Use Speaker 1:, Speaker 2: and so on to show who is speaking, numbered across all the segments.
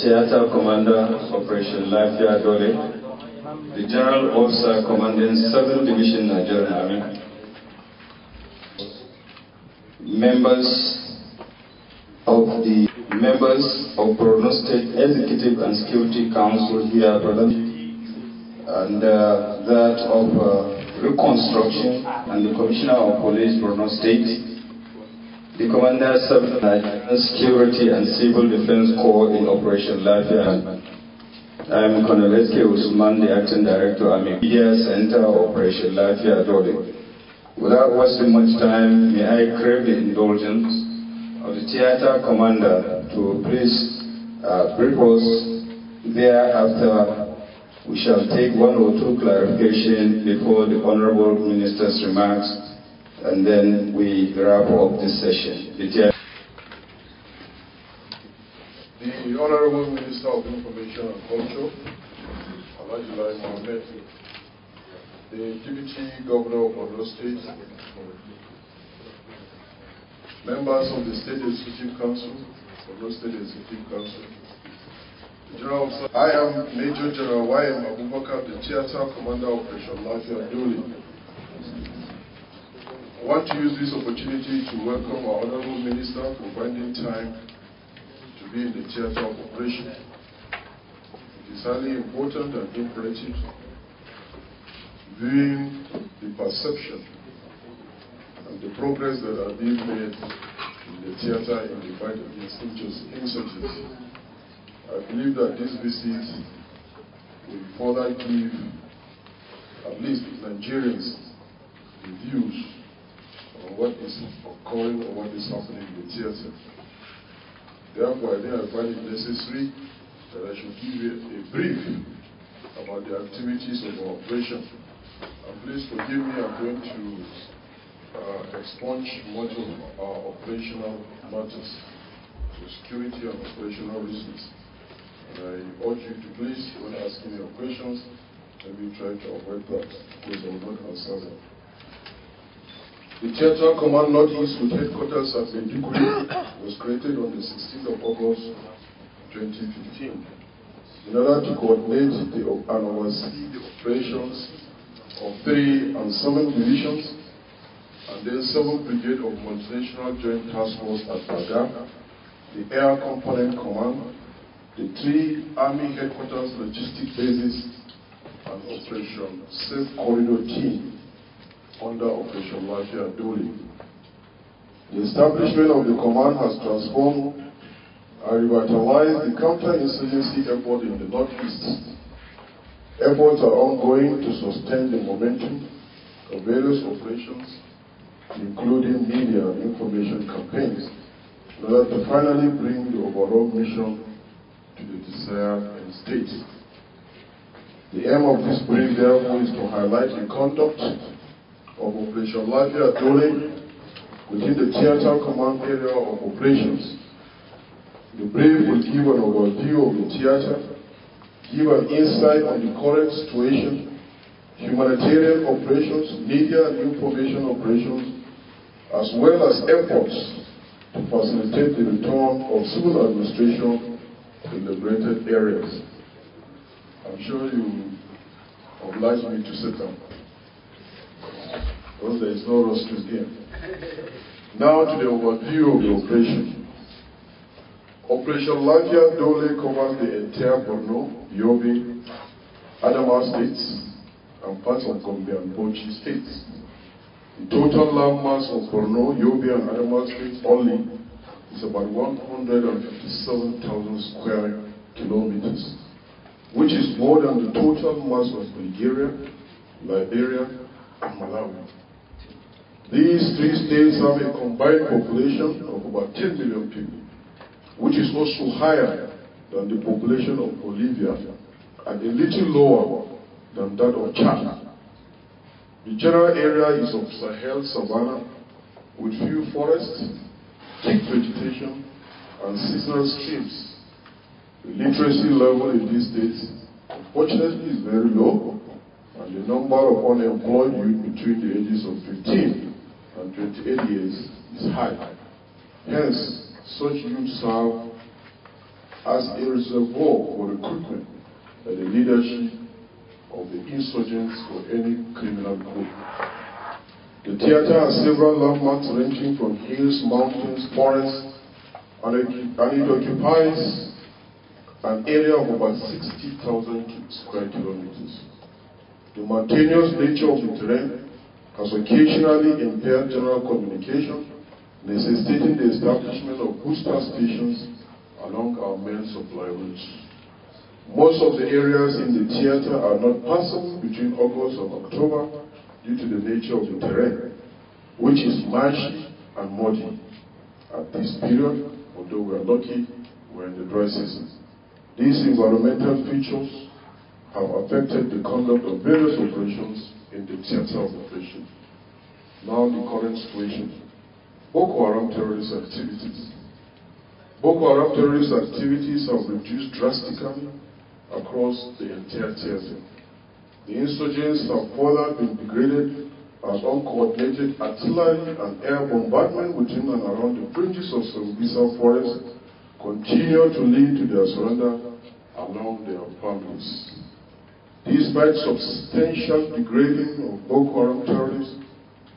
Speaker 1: Theater Commander, Operation Lafia Dole, the General Officer commanding 7th Division Nigerian Army, members of Borno State Executive and Security Council here present, and that of Reconstruction and the Commissioner of Police Borno State, the Commanders of the Nigerian Security and Civil Defense Corps in Operation Lafia. I am Colonel Usman, the Acting Director of the Media Center of Operation Lafia Dole. Without wasting much time, may I crave the indulgence of the Theater Commander to please brief us. Thereafter, we shall take one or two clarifications before the Honorable Minister's remarks, and then we wrap up this session. The
Speaker 2: Honorable Minister of Information and Culture, Mohammed, the Deputy Governor of Borno State, members of the State Executive Council, Borno State Executive Council, General Officer. I am Major General Y.M. Abubakar, the Theater Commander of Operation Lafia Dole. I want to use this opportunity to welcome our Honorable Minister for finding time to be in the theater of operation. It is highly important and imperative, viewing the perception and the progress that are being made in the theater in the fight against insurgency. I believe that this visit will further give at least Nigerians the views on what is occurring or what is happening in the theater. Therefore, I think I find it necessary that I should give you a brief about the activities of our operation. And please forgive me, I'm going to expunge much of our operational matters for security and operational reasons. And I urge you to please, when asking your questions, maybe try to avoid that, because I will not answer them. The Theater Command Northeast with headquarters at Maiduguri was created on the 16th of August 2015 in order to coordinate and oversee the operations of 3 and 7 divisions and then 7th Brigade of Multinational Joint Task Force at Baga, the Air Component Command, the 3 Army Headquarters Logistic Bases, and Operation Safe Corridor Team under Operation Lafia Dole. The establishment of the command has transformed and revitalized the counter-insurgency effort in the Northeast. Efforts are ongoing to sustain the momentum of various operations, including media and information campaigns, in order to finally bring the overall mission to the desired end state. The aim of this brief, therefore, is to highlight the conduct of Operation Lafia Dole within the Theater Command area of operations. The brief will give an overview of the theater, give an insight on the current situation, humanitarian operations, media and information operations, as well as efforts to facilitate the return of civil administration in liberated areas. I'm sure you oblige me to sit down, because there is no rush to here. Now to the overview of the operation. Operation Lafia Dole covers the entire Borno, Yobe, Adamawa states, and parts of Gombe and Bauchi states. The total landmass of Borno, Yobe, and Adamawa states only is about 157,000 square kilometers, which is more than the total mass of Bulgaria, Liberia, and Malawi. These 3 states have a combined population of about 10 million people, which is also higher than the population of Bolivia and a little lower than that of Chad. The general area is of Sahel savanna with few forests, thick vegetation, and seasonal streams. The literacy level in these states, unfortunately, is very low, and the number of unemployed youth between the ages of 15 and 28 years is high. Hence, such youth serve as a reservoir for recruitment and the leadership of the insurgents or any criminal group. The theater has several landmarks ranging from hills, mountains, forests, and it occupies an area of about 60,000 square kilometers. The mountainous nature of the terrain has occasionally impaired general communication, necessitating the establishment of booster stations along our main supply routes. Most of the areas in the theater are not passable between August and October due to the nature of the terrain, which is marshy and muddy. At this period, although we are lucky, we're in the dry season. These environmental features have affected the conduct of various operations in the theater of operation. Now the current situation. Boko Haram terrorist activities. Boko Haram terrorist activities have reduced drastically across the entire theater. The insurgents have further been degraded as uncoordinated artillery and air bombardment within and around the fringes of Sambisa forest continue to lead to their surrender along their families. Despite substantial degrading of Boko Haram terrorists,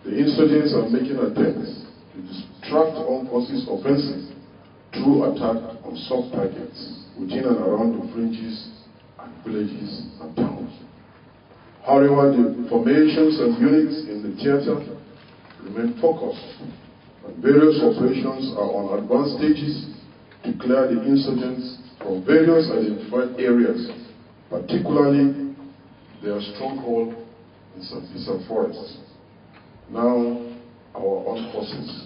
Speaker 2: the insurgents are making attempts to distract armed forces offensive through attack on soft targets within and around the fringes and villages and towns. However, the formations and units in the theater remain focused, and various operations are on advanced stages to clear the insurgents from various identified areas, particularly their stronghold in Sambisa Forest. Now, our armed forces.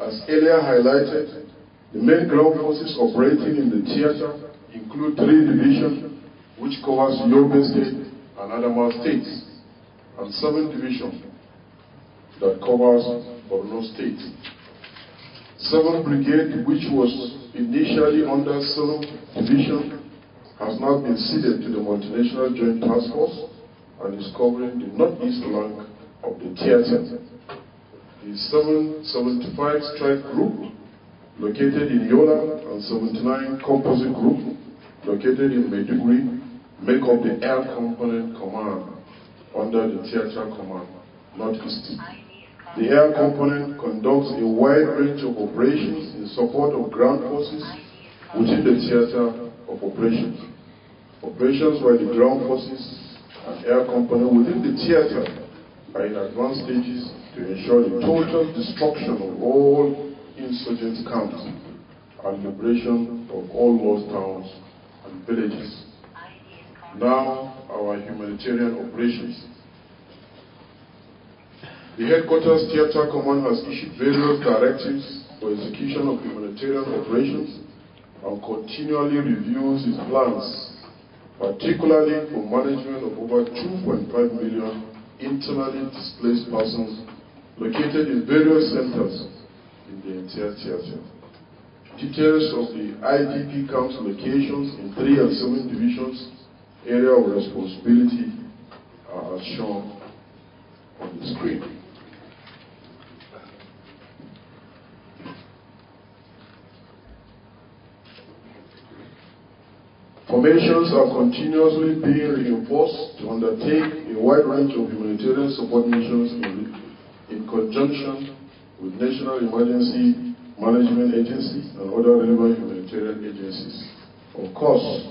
Speaker 2: As earlier highlighted, the main ground forces operating in the theater include 3 divisions, which covers Yobe State and Adamawa states, and 7 divisions that covers Borno State. 7 Brigade, which was initially under 7 Division, has now been ceded to the Multinational Joint Task Force and is covering the northeast flank of the theater. The 775 Strike Group, located in Yola, and 79 Composite Group, located in Maiduguri, make up the Air Component Command under the Theater Command, Northeast. The Air Component conducts a wide range of operations in support of ground forces within the Theater of Operations. Operations by the ground forces and Air Component within the theater are in advanced stages to ensure the total destruction of all insurgent camps and liberation of all lost towns and villages. Now, our humanitarian operations. The Headquarters Theater Command has issued various directives for execution of humanitarian operations and continually reviews its plans, particularly for management of over 2.5 million internally displaced persons located in various centers in the entire theater. Details of the IDP camps locations in 3 and 7 divisions, area of responsibility, are as shown on the screen. Formations are continuously being reinforced to undertake a wide range of humanitarian support missions in conjunction with National Emergency Management Agency and other relevant humanitarian agencies. Of course,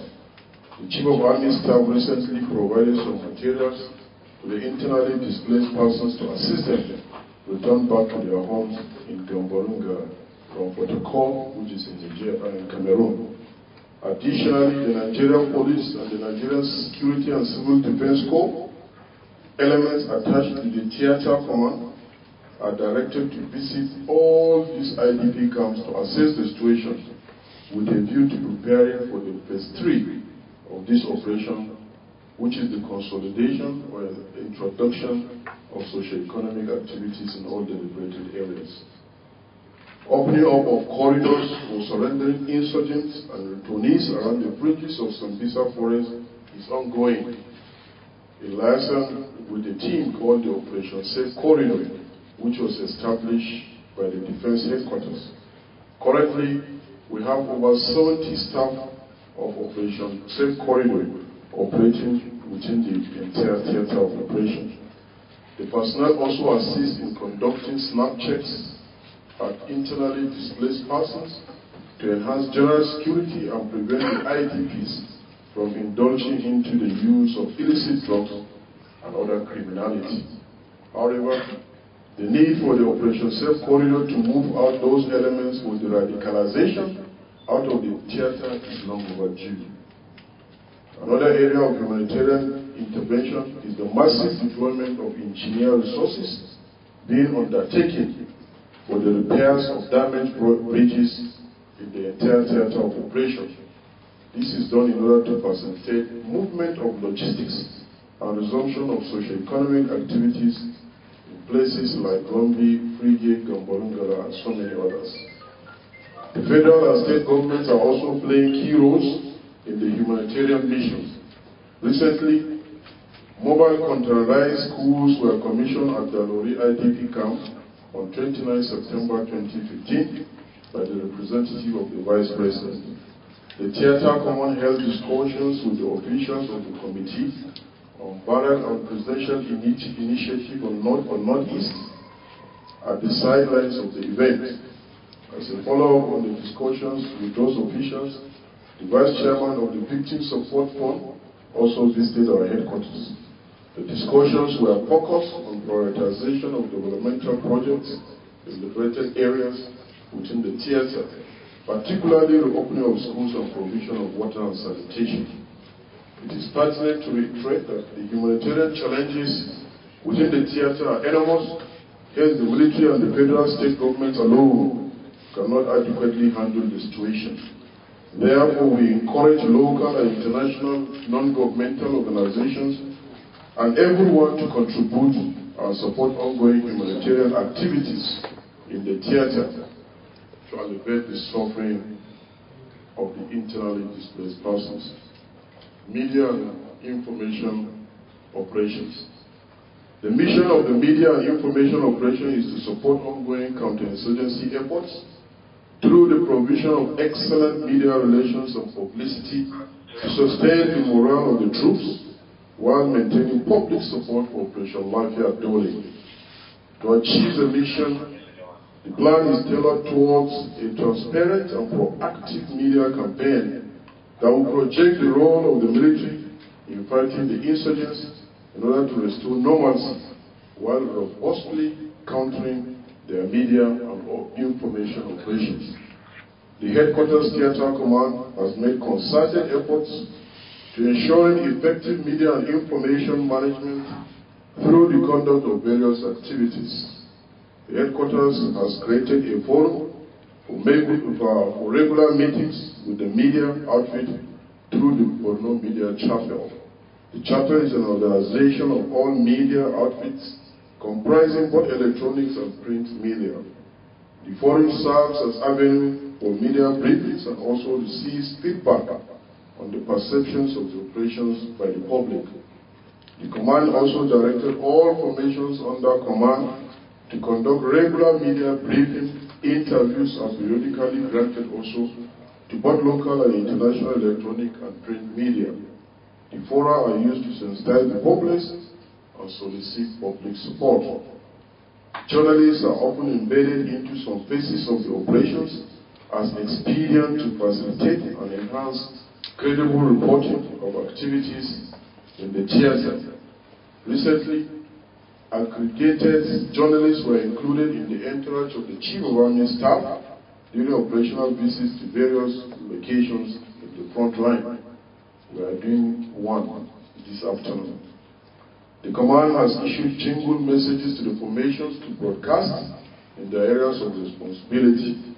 Speaker 2: the Chief of Army Staff recently provided some materials to the internally displaced persons to assist them return back to their homes in Gambarunga from Fotokol, which is in Cameroon. Additionally, the Nigerian Police and the Nigerian Security and Civil Defense Corps, elements attached to the Theater Command, are directed to visit all these IDP camps to assess the situation with a view to preparing for the phase 3 of this operation, which is the consolidation or the introduction of socio-economic activities in all the liberated areas. Opening up of corridors for surrendering insurgents and returnees around the fringes of Sambisa Forest is ongoing. A liaison with a team called the Operation Safe Corridor, which was established by the Defense Headquarters. Currently, we have over 70 staff of Operation Safe Corridor operating within the entire theater of operation. The personnel also assist in conducting snap checks at internally displaced persons to enhance general security and prevent the IDPs from indulging into the use of illicit drugs and other criminality. However, the need for the Operation Safe Corridor to move out those elements with the radicalization out of the theater is long overdue. Another area of humanitarian intervention is the massive deployment of engineer resources being undertaken for the repairs of damaged bridges in the entire theater of operation. This is done in order to facilitate movement of logistics and resumption of socio-economic activities in places like Gombe, Frige, Gamborungala, and so many others. The federal and state governments are also playing key roles in the humanitarian missions. Recently, mobile containerized schools were commissioned at the Lori IDP camp on 29 September 2015 by the representative of the Vice President. The Theater Command held discussions with the officials of the Committee on Barrack and Presidential Initiative on Northeast at the sidelines of the event. As a follow-up on the discussions with those officials, the Vice Chairman of the Victim Support Fund also visited our headquarters. The discussions were focused on prioritization of developmental projects in liberated areas within the theater, particularly the opening of schools and provision of water and sanitation. It is pertinent to reiterate that the humanitarian challenges within the theater are enormous, hence the military and the federal state governments alone cannot adequately handle the situation. Therefore, we encourage local and international non-governmental organizations and everyone to contribute and support ongoing humanitarian activities in the theater to alleviate the suffering of the internally displaced persons. Media and information operations. The mission of the media and information operation is to support ongoing counterinsurgency efforts through the provision of excellent media relations and publicity to sustain the morale of the troops while maintaining public support for Operation Lafia Dole. To achieve the mission, the plan is tailored towards a transparent and proactive media campaign that will project the role of the military in fighting the insurgents in order to restore normalcy while robustly countering their media and information operations. The Headquarters Theater Command has made concerted efforts to ensuring effective media and information management through the conduct of various activities. The Headquarters has created a forum for regular meetings with the media outfit through the Borno Media Chapel. The chapel is an organization of all media outfits comprising both electronics and print media. The forum serves as avenue for media briefings and also receives feedback on the perceptions of the operations by the public. The command also directed all formations under command to conduct regular media briefings, interviews are periodically granted also to both local and international electronic and print media. The fora are used to sensitize the public and solicit public support. Journalists are often embedded into some phases of the operations as an expedient to facilitate and enhance credible reporting of activities in the theater. Recently, accredited journalists were included in the entourage of the Chief of Army Staff during operational visits to various locations in the front line. We are doing one this afternoon. The command has issued jingle messages to the formations to broadcast in the areas of responsibility.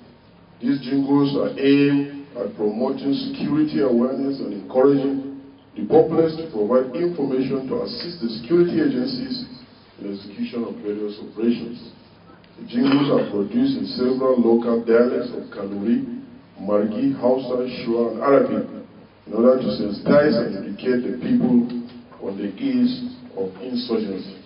Speaker 2: These jingles are aimed at promoting security awareness and encouraging the populace to provide information to assist the security agencies in execution of various operations. The jingles are produced in several local dialects of Kanuri, Margi, Hausa, Shua, and Arabic in order to sensitize and educate the people on the ease of insurgency.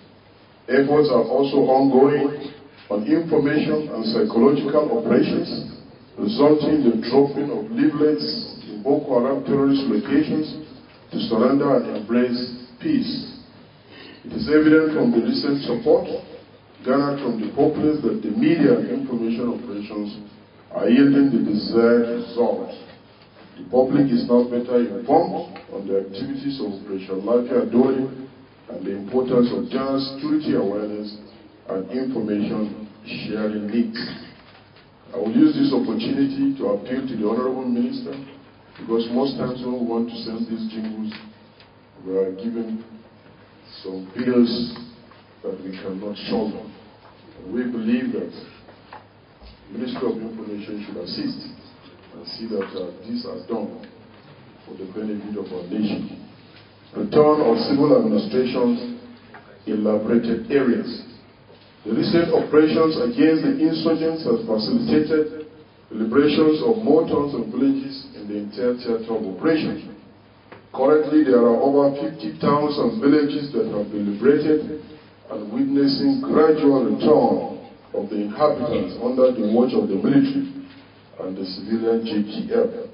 Speaker 2: Efforts are also ongoing on information and psychological operations resulting in the dropping of leaflets in Boko Haram terrorist locations to surrender and embrace peace. It is evident from the recent support garnered from the populace that the media and information operations are yielding the desired result. The public is now better informed on the activities of Operation Lafia Dole and the importance of general security awareness and information sharing links. I will use this opportunity to appeal to the Honorable Minister, because most times when we want to send these jingles, we are given some bills that we cannot shoulder. And we believe that the Minister of Information should assist and see that these are done for the benefit of our nation. Return of civil administrations in liberated areas. The recent operations against the insurgents has facilitated the liberations of more towns and villages in the entire theater of operation. Currently, there are over 50 towns and villages that have been liberated and witnessing gradual return of the inhabitants under the watch of the military and the civilian JTF.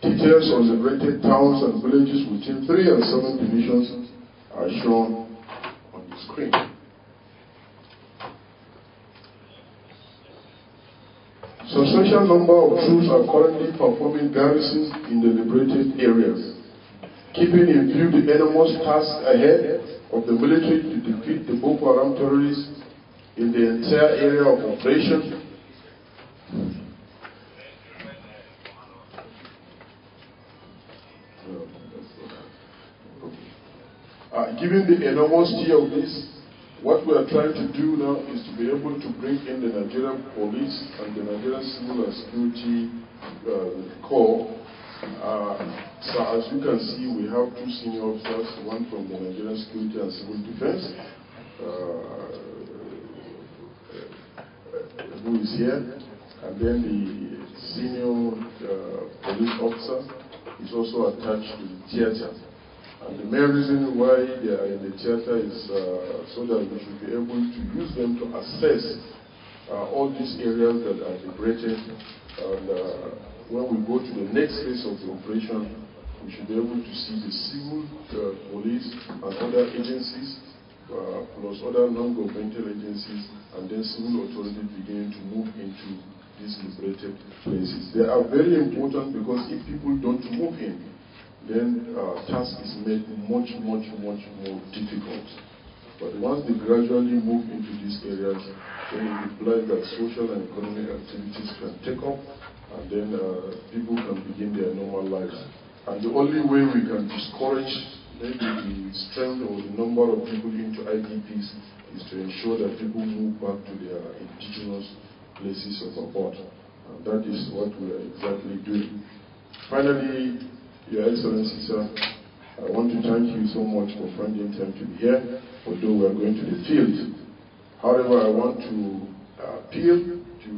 Speaker 2: Details on liberated towns and villages within 3 and 7 divisions are shown on the screen. Substantial number of troops are currently performing garrisons in the liberated areas, keeping in view the enormous task ahead of the military to defeat the Boko Haram terrorists in the entire area of operation. Given the enormity of this, what we are trying to do now is to be able to bring in the Nigerian police and the Nigerian Civil and Security Corps. So as you can see, we have 2 senior officers, one from the Nigerian Security and Civil Defense, who is here, and then the senior police officer is also attached to the theater. And the main reason why they are in the theater is so that we should be able to use them to assess all these areas that are liberated. And when we go to the next phase of the operation, we should be able to see the civil police and other agencies, plus other non-governmental agencies, and then civil authorities beginning to move into these liberated places. They are very important because if people don't move in, then task is made much more difficult. But once they gradually move into these areas, then it implies that social and economic activities can take up, and then people can begin their normal lives. And the only way we can discourage maybe the strength or the number of people into IDPs is to ensure that people move back to their indigenous places of abode. And that is what we are exactly doing. Finally, Your Excellency, sir, I want to thank you so much for finding time to be here, although we are going to the field. However, I want to appeal to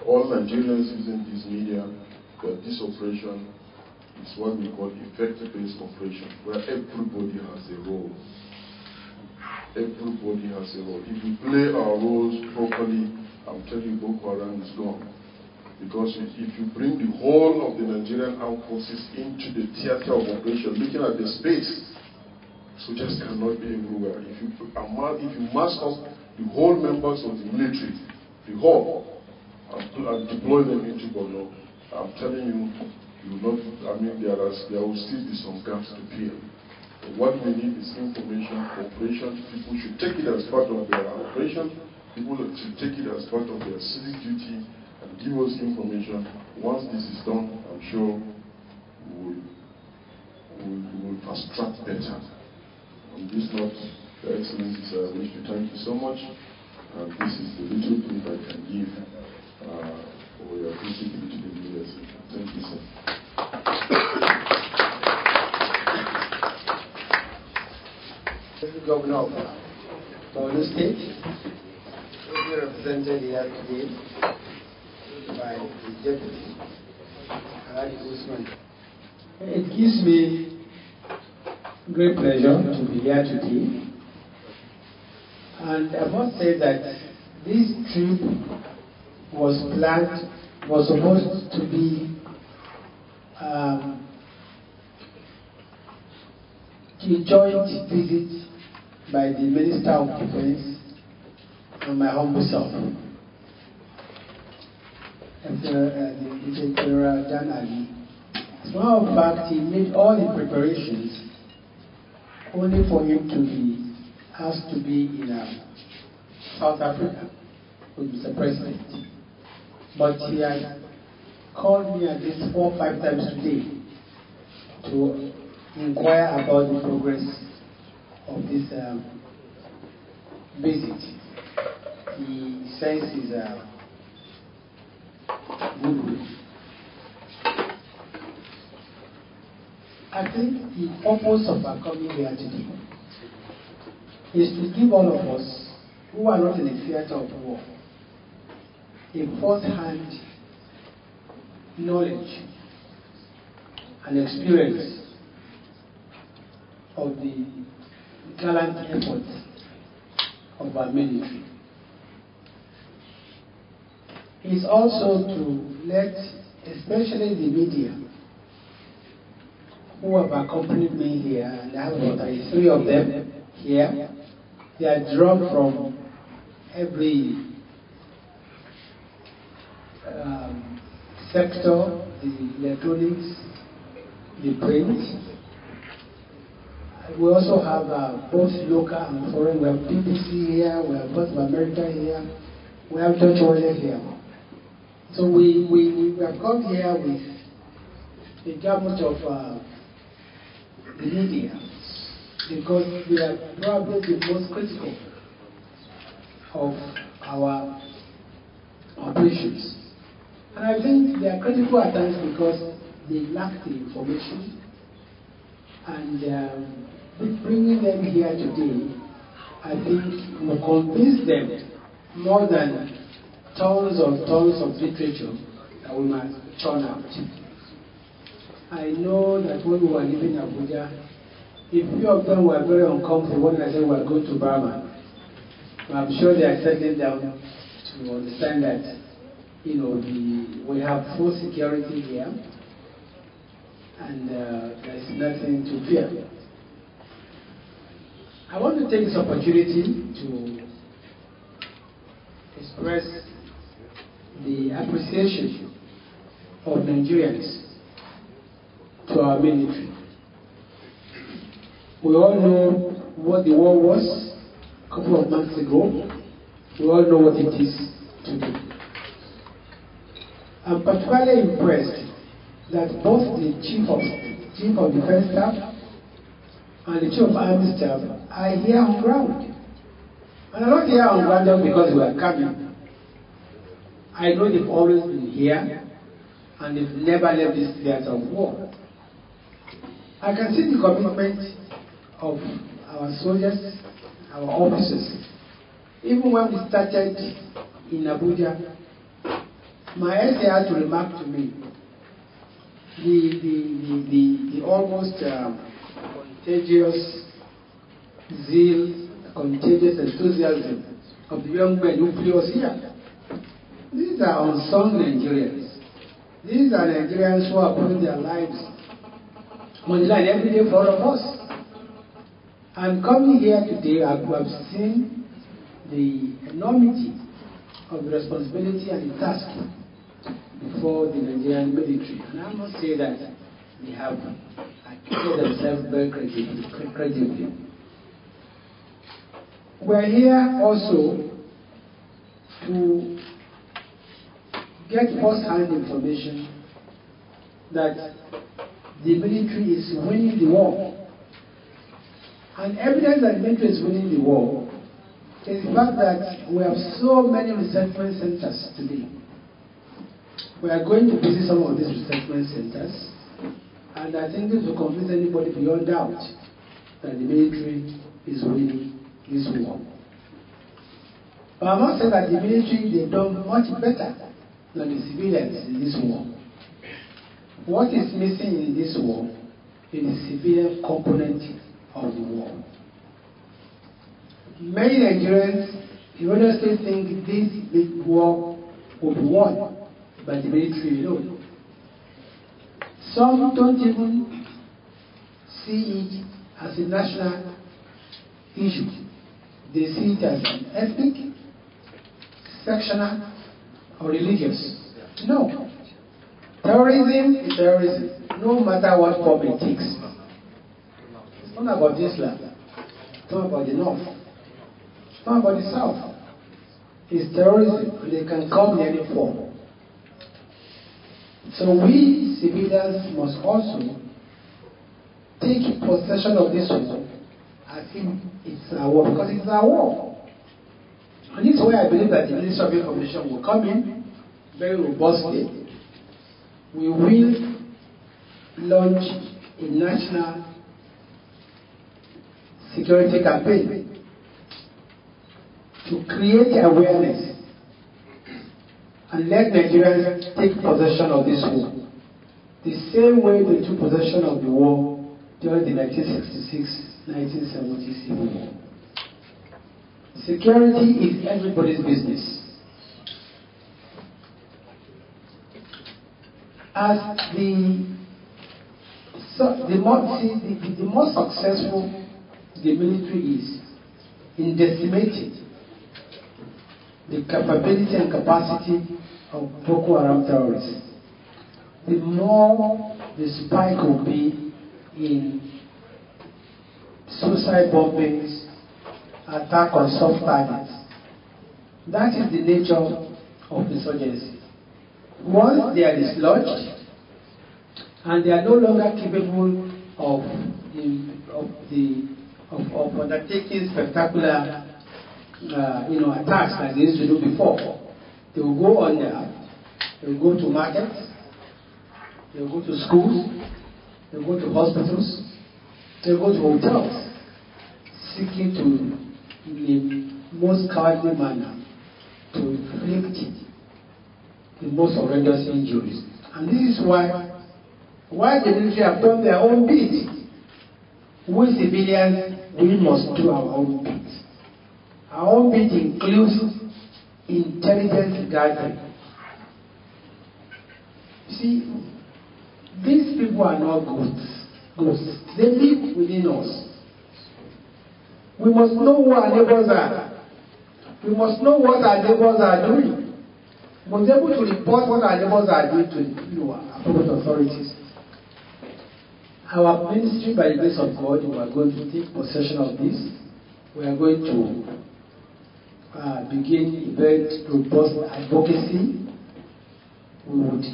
Speaker 2: all Nigerians using this media that this operation is what we call effective-based operation, where everybody has a role. Everybody has a role. If we play our roles properly, I'm telling you, Boko Haram is gone. Because if you bring the whole of the Nigerian armed forces into the theater of operation, looking at the space, soldiers cannot be everywhere. If you mass up the whole members of the military, the whole, and deploy them into Borno, I'm telling you, you will not. I mean, there will still be some gaps to fill. What we need is information, cooperation. People should take it as part of their operation. People should take it as part of their civic duty. And give us information. Once this is done, I'm sure we will fast track better. On this note, Your Excellencies, I wish to thank you so much. This is the little thing I can give for your visibility to the leaders. Thank you, sir.
Speaker 3: The Governor of Borno State will be represented here today by the Deputy, Usman.
Speaker 4: It gives me great pleasure to be here today. And I must say that this trip was planned was supposed to be a joint visit by the Minister of Defense and my humble self, the General Dan Ali. As a matter of fact, he made all the preparations only for him to be asked to be in South Africa with Mr. President. But he had called me at least 4 or 5 times today to inquire about the progress of this visit. He says his goodwill. I think the purpose of our coming here today is to give all of us who are not in the theater of war a first-hand knowledge and experience of the gallant efforts of our military. It's also to let, especially the media, who have accompanied me here, and I have about 3 of them here. They are drawn from every sector, the electronics, the print. We also have both local and foreign. We have BBC here, we have Voice of America here, we have Church Warrior here. So we have come here with the gamut of the media, because we are probably the most critical of our operations. And I think they are critical at times because they lack the information. And bringing them here today, I think will convince them more than tons of literature that we must churn out. I know that when we were living in Abuja, a few of them were very uncomfortable when I said we were going to Bama. But I'm sure they are settling down to understand that, we have full security here, and there's nothing to fear. I want to take this opportunity to express the appreciation of Nigerians to our military. We all know what the war was a couple of months ago. We all know what it is today. I'm particularly impressed that both the Chief of Defense Staff and the Chief of Army Staff are here on ground. And I'm not here on ground just because we are coming. I know they've always been here, and they've never left this theater of war. I can see the commitment of our soldiers, our officers. Even when we started in Abuja, my SA had to remark to me the almost contagious zeal, contagious enthusiasm of the young men who flew us here. These are unsung Nigerians. These are Nigerians who are putting their lives on the line every day for all of us. And coming here today, I have seen the enormity of the responsibility and the task before the Nigerian military. And I must say that they have acquitted themselves very credibly. We are here also to get first-hand information that the military is winning the war. And evidence that the military is winning the war is the fact that we have so many resettlement centers today. We are going to visit some of these resettlement centers, and I think this will convince anybody beyond doubt that the military is winning this war. But I must say that the military, they've done much better than the civilians in this war. What is missing in this war is the civilian component of the war. Many Nigerians, the United States think this big war will be won by the military alone. Some don't even see it as a national issue. They see it as an ethnic, sectional, or religious. No. Terrorism is terrorism, no matter what form it takes. It's not about Islam. It's not about the North. It's not about the South. It's terrorism, and they can come in any form. So we civilians must also take possession of this war as if it's our war, because it's our war. And this is why I believe that the Ministry of Information will come in very robustly. We will launch a national security campaign to create awareness and let Nigerians take possession of this war. The same way they took possession of the war during the 1966-1970 civil war. Security is everybody's business. As the more successful the military is in decimating the capability and capacity of Boko Haram terrorists, the more the spike will be in suicide bombings, attack on soft targets. That is the nature of insurgency. Once they are dislodged and they are no longer capable of undertaking spectacular attacks like they used to do before, they will go on there, they will go to markets, they will go to schools, they will go to hospitals, they will go to hotels, seeking to, in the most cowardly manner, to inflict the most horrendous injuries. And this is why the military have done their own bit. We civilians, we must do our own bit. Our own bit includes intelligence gathering. See, these people are not ghosts. They live within us. We must know who our neighbors are. We must know what our neighbors are doing. We must be able to report what our neighbors are doing to appropriate authorities. Our ministry, by the grace of God, we are going to take possession of this. We are going to begin a very robust advocacy. We would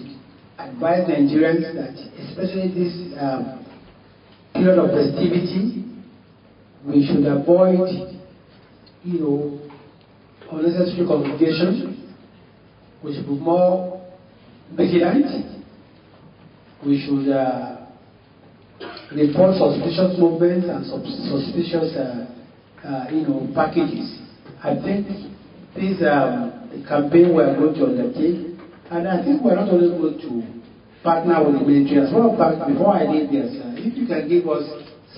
Speaker 4: advise Nigerians that, especially this period of festivity, we should avoid, unnecessary congregation. We should be more vigilant. We should report suspicious movements and suspicious, packages. I think this campaign we are going to undertake, and I think we are not only going to partner with the military as well. Before I leave this, if you can give us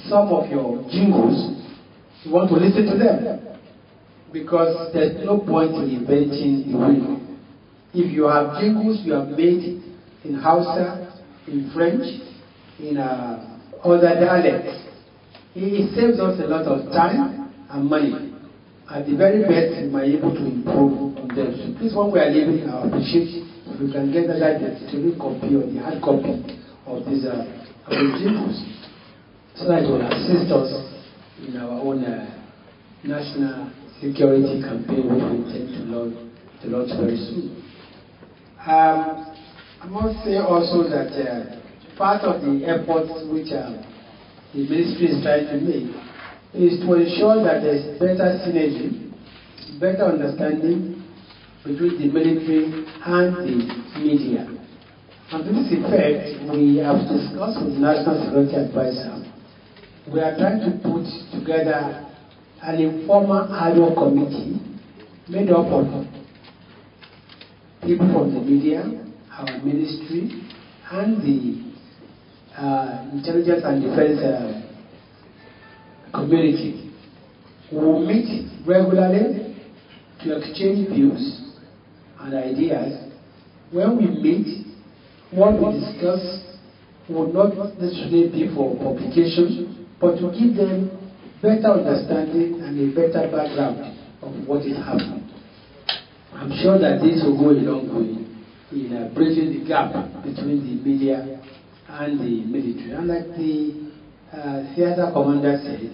Speaker 4: some of your jingles, we want to listen to them, because there's no point in inventing the wheel. If you have jingles you have made in Hausa, in French, in other dialects, it saves us a lot of time and money. At the very best, we might be able to improve on them. So please, when we are leaving, I appreciate if we can get that electronic copy or the hard copy of these jingles, so that it will assist us in our own national security campaign, which we intend to launch very soon. I must say also that part of the efforts which the ministry is trying to make is to ensure that there is better synergy, better understanding between the military and the media. And to this effect, we have discussed with the National Security Advisor. We are trying to put together an informal ad hoc committee made up of people from the media, our ministry, and the intelligence and defense community. We will meet regularly to exchange views and ideas when we meet, what we discuss would not necessarily be for publication, but to give them better understanding and a better background of what is happening. I'm sure that this will go a long way in bridging the gap between the media and the military. And like the theater commander said,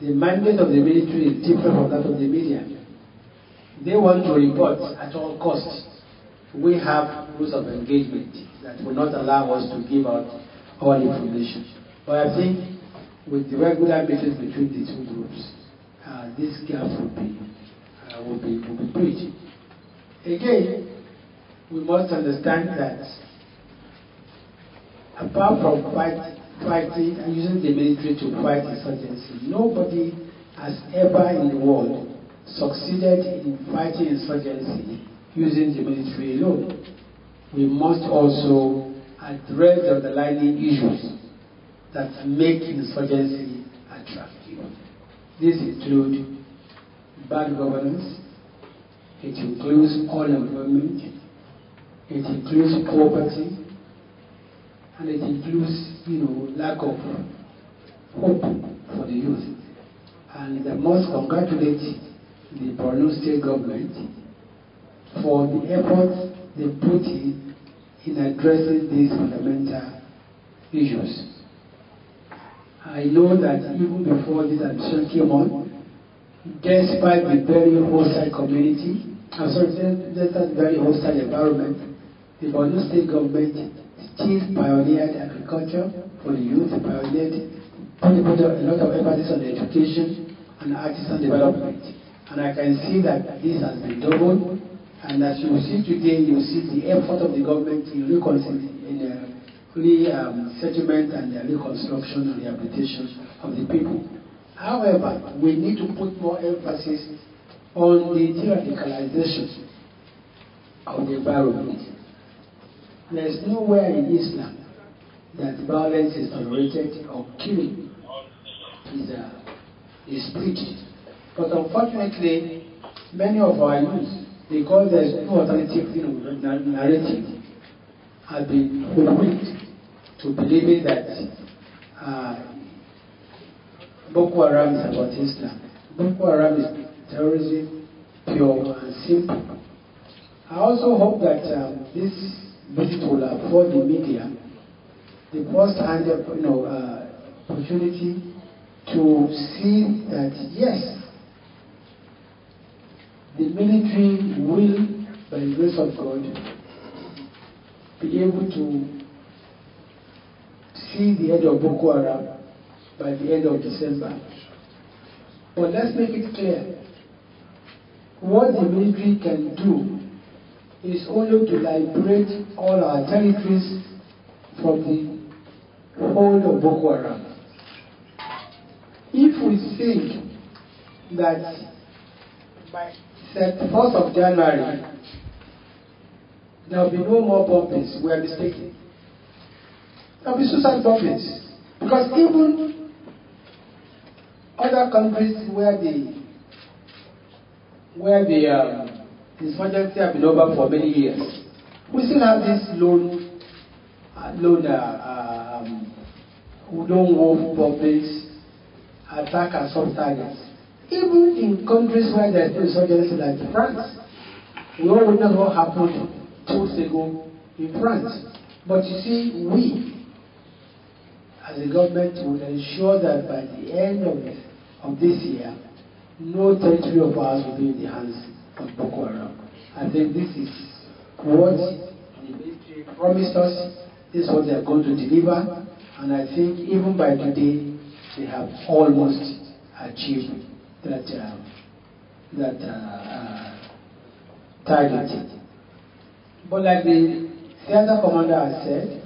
Speaker 4: the mandate of the military is different from that of the media. They want to report at all costs. We have rules of engagement that will not allow us to give out all information. But I think with the regular meetings between the two groups, this gap will be bridged. Again, we must understand that apart from fighting and using the military to fight insurgency, nobody has ever in the world succeeded in fighting insurgency using the military alone. We must also address the underlying issues that make insurgency attractive. These include bad governance, it includes unemployment, it includes poverty, and it includes, lack of hope for the youth. And I must congratulate the Borno State government for the efforts they put in addressing these fundamental issues. I know that even before this administration came on, despite the very hostile despite the very hostile environment, the Borno State government still pioneered agriculture for the youth, put a lot of emphasis on education and artisan development. And I can see that this has been doubled. And as you see today, you see the effort of the government in settlement and reconstruction and rehabilitation of the people. However, we need to put more emphasis on the de-radicalization of the environment. There is nowhere in Islam that violence is tolerated or killing is preached. But unfortunately, many of our youth, because there is no alternative narrative, have been hoodwinked to believing that Boko Haram is about Islam. Boko Haram is terrorism, pure and simple. I also hope that this visit will afford the media the first-hand opportunity to see that yes, the military will, by the grace of God, be able to see the end of Boko Haram by the end of December. But let's make it clear, what the military can do is only to liberate all our territories from the hold of Boko Haram. If we think that by the 1st of January there will be no more bombings, we are mistaken. There will be suicide bombings. Because even other countries where the insurgency have been over for many years, we still have this lone wolf bombings, attack and soft targets. Even in countries where there is insurgency like France, we all witnessed what happened 2 weeks ago in France. But you see, we as a government will ensure that by the end of this year, no territory of ours will be in the hands of Boko Haram. I think this is what the military promised us, this is what they are going to deliver, and I think even by today, they have almost achieved that target. But like the theater commander has said,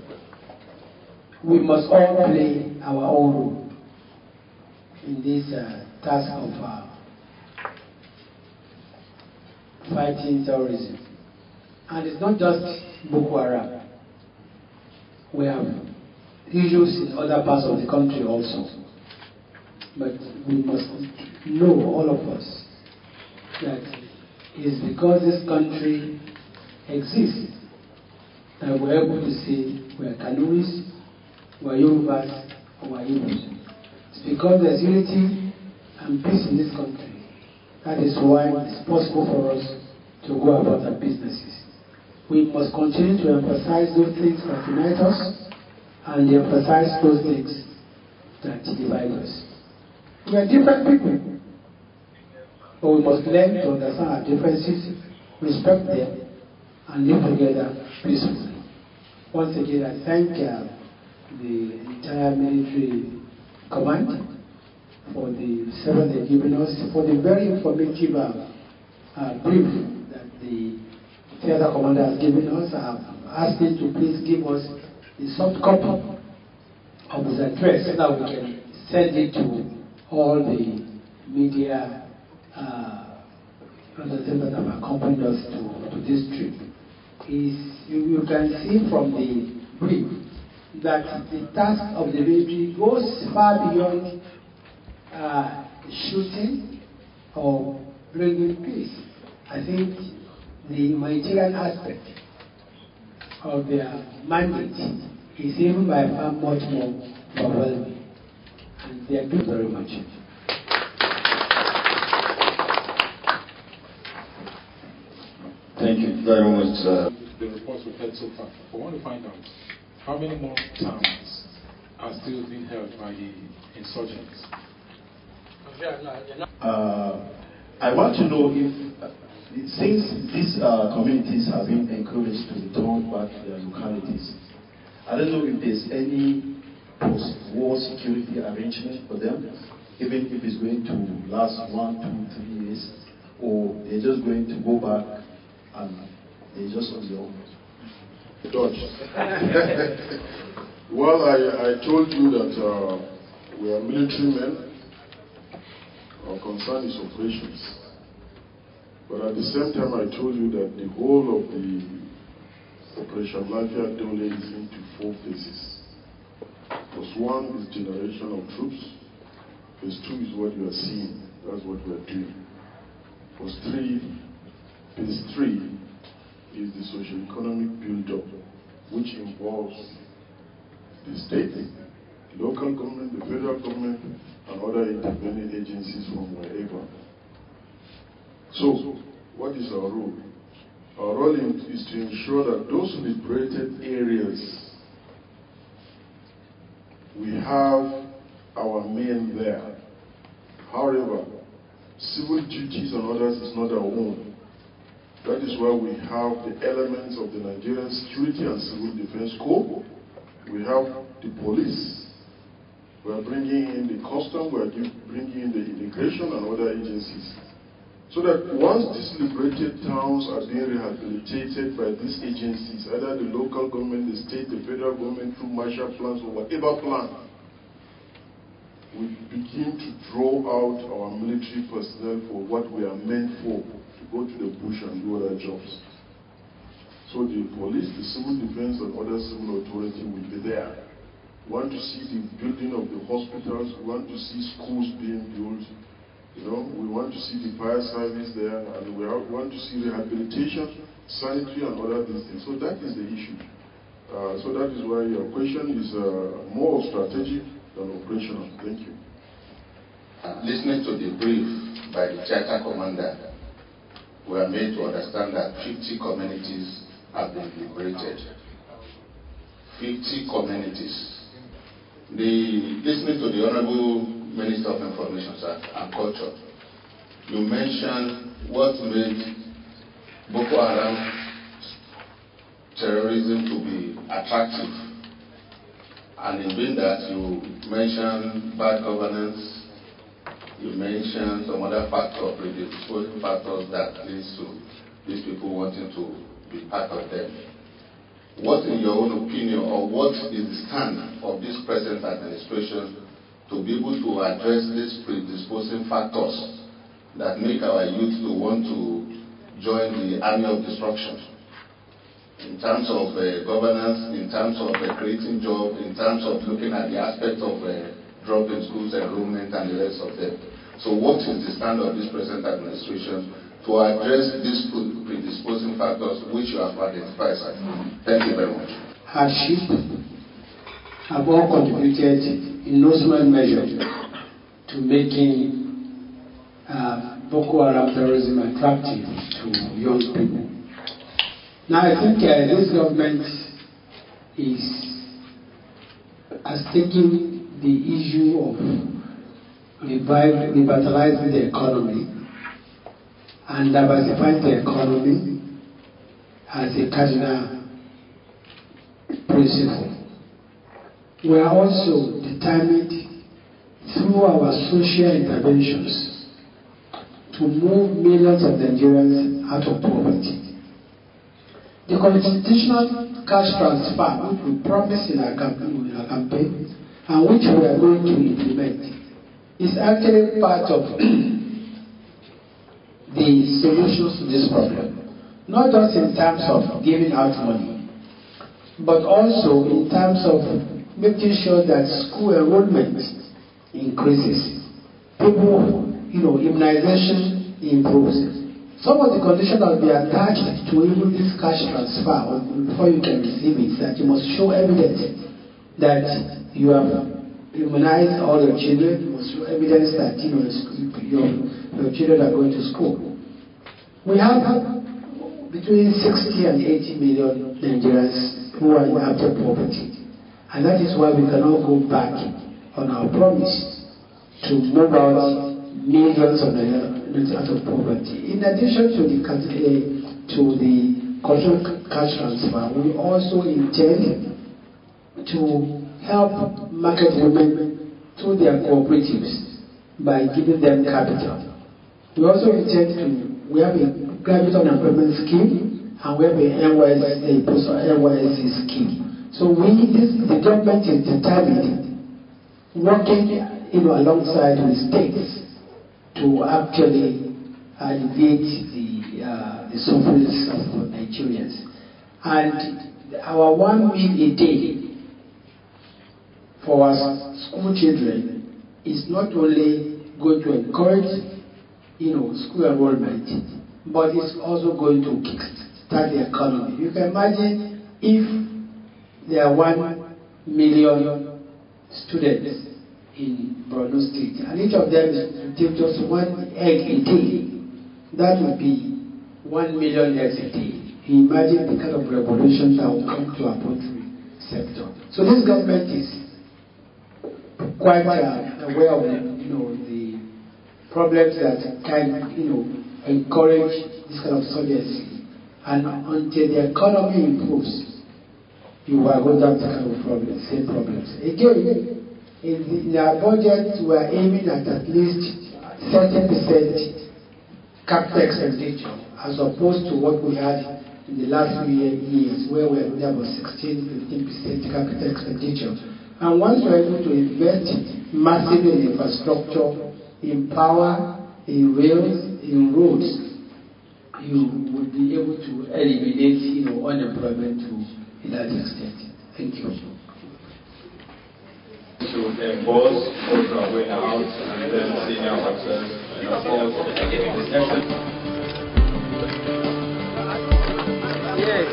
Speaker 4: we must all play our own role in this task of fighting terrorism. And it's not just Boko Haram. We have issues in other parts of the country also. But we must know, all of us, that it is because this country exists that we're able to say we're Kanuris, we're Yorubas, or we're Igbos. It's because there's unity and peace in this country. That is why it's possible for us to go about our businesses. We must continue to emphasize those things that unite us and emphasize those things that divide us. We are different people, but we must learn to understand our differences, respect them, and live together peacefully. Once again, I thank the entire military command for the service they've given us, for the very informative brief that the theater commander has given us. I've asked him to please give us the soft copy of his address so that we can send it to all the media representatives that have accompanied us to this trip. You can see from the brief that the task of the military goes far beyond shooting or bringing peace. I think the humanitarian aspect of their mandate is even by far much more overwhelming. And they are good very much.
Speaker 1: Thank you very much.
Speaker 5: The reports we've heard so far. I want to find out how many more towns are still being held by the insurgents.
Speaker 6: I want to know if, since these communities have been encouraged to return back to their localities, I don't know if there's any post-war security arrangement for them, even if it's going to last 1, 2, 3 years, or they're just going to go back and they're just on their own.
Speaker 2: Dodge. Well, I told you that we are military men. Our concern is operations. But at the same time, I told you that the whole of the Operation Lafia Dole is into 4 phases. Phase 1 is generation of troops. Phase 2 is what you are seeing. That's what we are doing. Phase 3 is the socio-economic build-up, which involves the state, the local government, the federal government, and other intervening agencies from wherever. So, what is our role? Our role is to ensure that those liberated areas, we have our men there. However, civil duties and others is not our own. That is why we have the elements of the Nigerian Security and Civil Defense Corps. We have the police. We are bringing in the custom, we are bringing in the immigration and other agencies. So that once these liberated towns are being rehabilitated by these agencies, either the local government, the state, the federal government, through Marshall plans or whatever plan, we begin to draw out our military personnel for what we are meant for, to go to the bush and do other jobs. So the police, the civil defense and other civil authority will be there. We want to see the building of the hospitals, we want to see schools being built, we want to see the fire service there, and we want to see rehabilitation, sanitary and other things. So that is the issue. So that is why your question is more strategic than operational. Thank you.
Speaker 7: Listening to the brief by the theater commander, we are made to understand that 50 communities have been liberated. 50 communities. Listening to the Honorable Minister of Information and Culture, you mentioned what made Boko Haram terrorism to be attractive. And in doing that, you mentioned bad governance, you mentioned some other factors, predisposing factors that leads to these people wanting to be part of them. What, in your own opinion, or what is the stand of this present administration to be able to address these predisposing factors that make our youth to want to join the army of destruction? In terms of governance, in terms of creating jobs, in terms of looking at the aspect of drop in schools enrollment and the rest of them. So what is the stand of this present administration to address these predisposing factors which you have identified, sir? Thank you very much.
Speaker 4: Hardship have all contributed in no small measure to making Boko Haram terrorism attractive to young people. Now I think this government has taken the issue of revitalizing the economy and diversifying the economy as a cardinal principle. We are also determined through our social interventions to move millions of Nigerians out of poverty. The constitutional cash transfer, which we promised in our campaign and which we are going to implement, is actually part of the solutions to this problem. Not just in terms of giving out money, but also in terms of making sure that school enrollment increases. People, immunization improves. Some of the conditions that will be attached to even this cash transfer before you can receive it, that you must show evidence that you have immunized all your children. You must show evidence that your children are going to school. We have between 60 and 80 million Nigerians who are in abject poverty, and that is why we cannot go back on our promise to move out millions of Nigerians out of poverty. In addition to the cultural cash transfer, we also intend to help market women through their cooperatives by giving them capital. We also intend we have a graduate unemployment scheme and we have a NYSC scheme. So the government is determined, working alongside with states, to actually alleviate the sufferings of Nigerians. And our 1 meal a day for our school children is not only going to encourage school enrollment, but it's also going to kickstart the economy. You can imagine if there are 1 million students in Borno State, and each of them is to take just 1 egg a day, that would be 1 million eggs a day. You imagine the kind of revolution that will come to our poultry sector. So this government is quite aware of the problems that can encourage this kind of surgency, and until the economy improves, you are going to have this kind of same problems. Again, in our budget, we are aiming at least 30% capital expenditure, as opposed to what we had in the last few years, where we are only about 16-15% capital expenditure. And once we are able to invest massively in infrastructure, in power, in rails, in roads, you will be able to eliminate unemployment to a large extent. Thank you.
Speaker 1: To boss, also our way out, and then senior officers, and of course,
Speaker 3: Yes.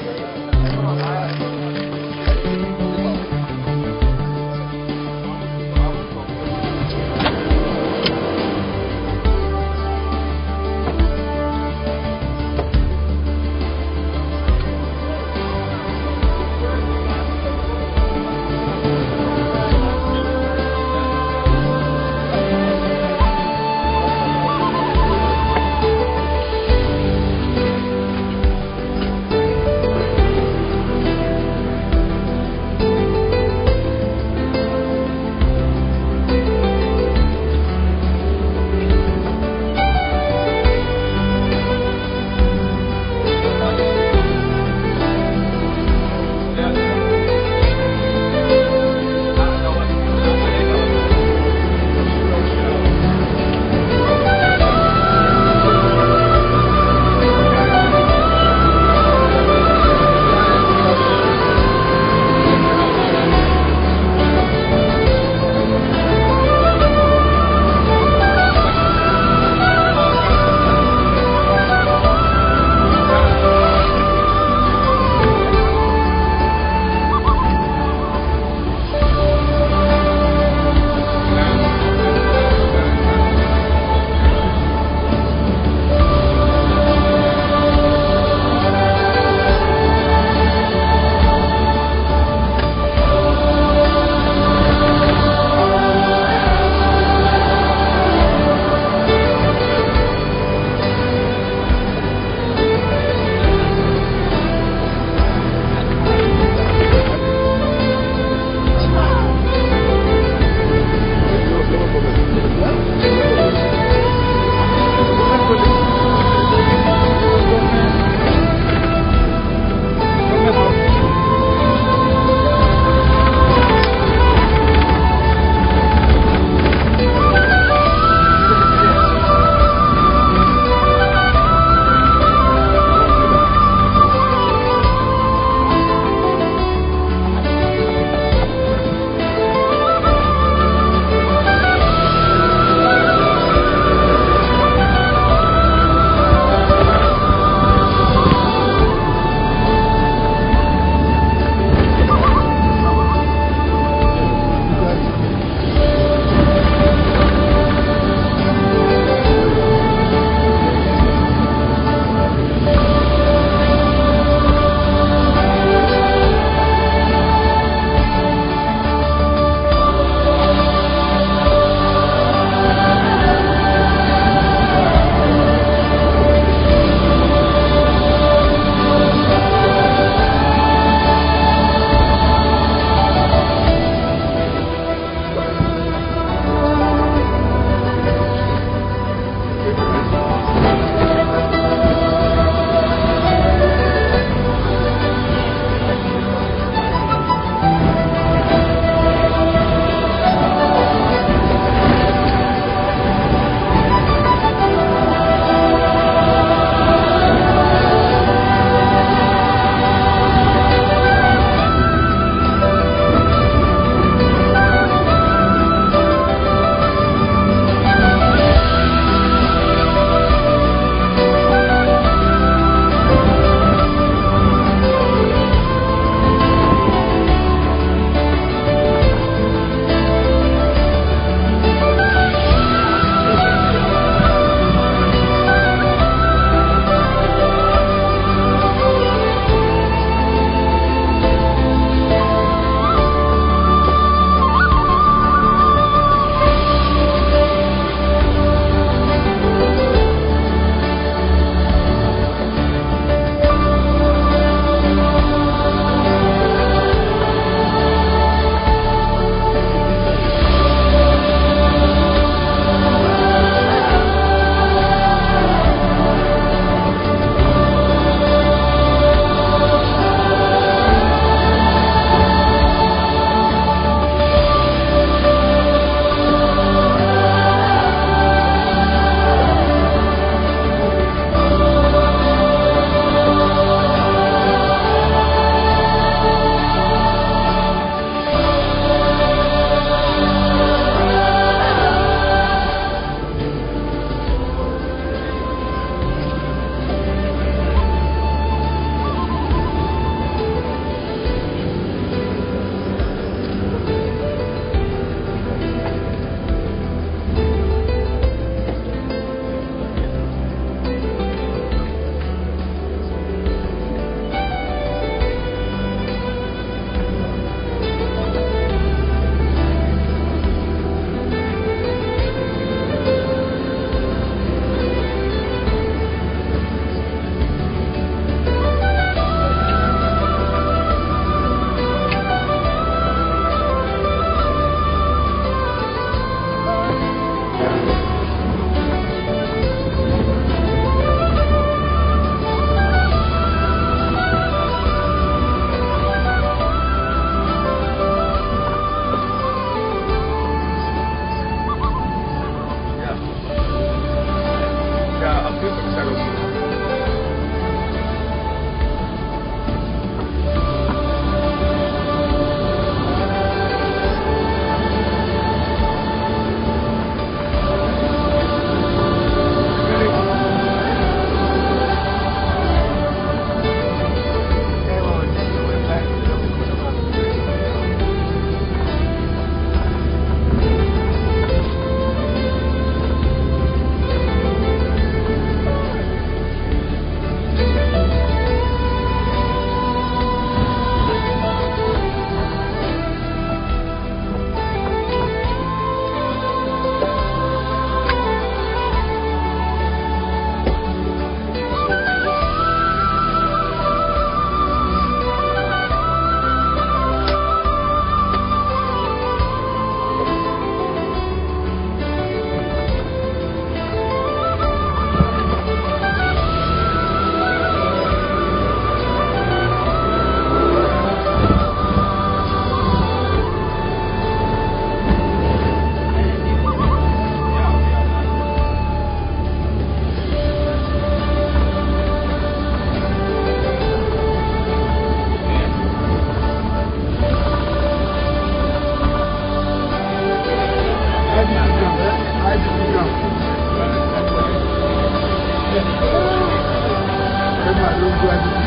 Speaker 4: don't do anything.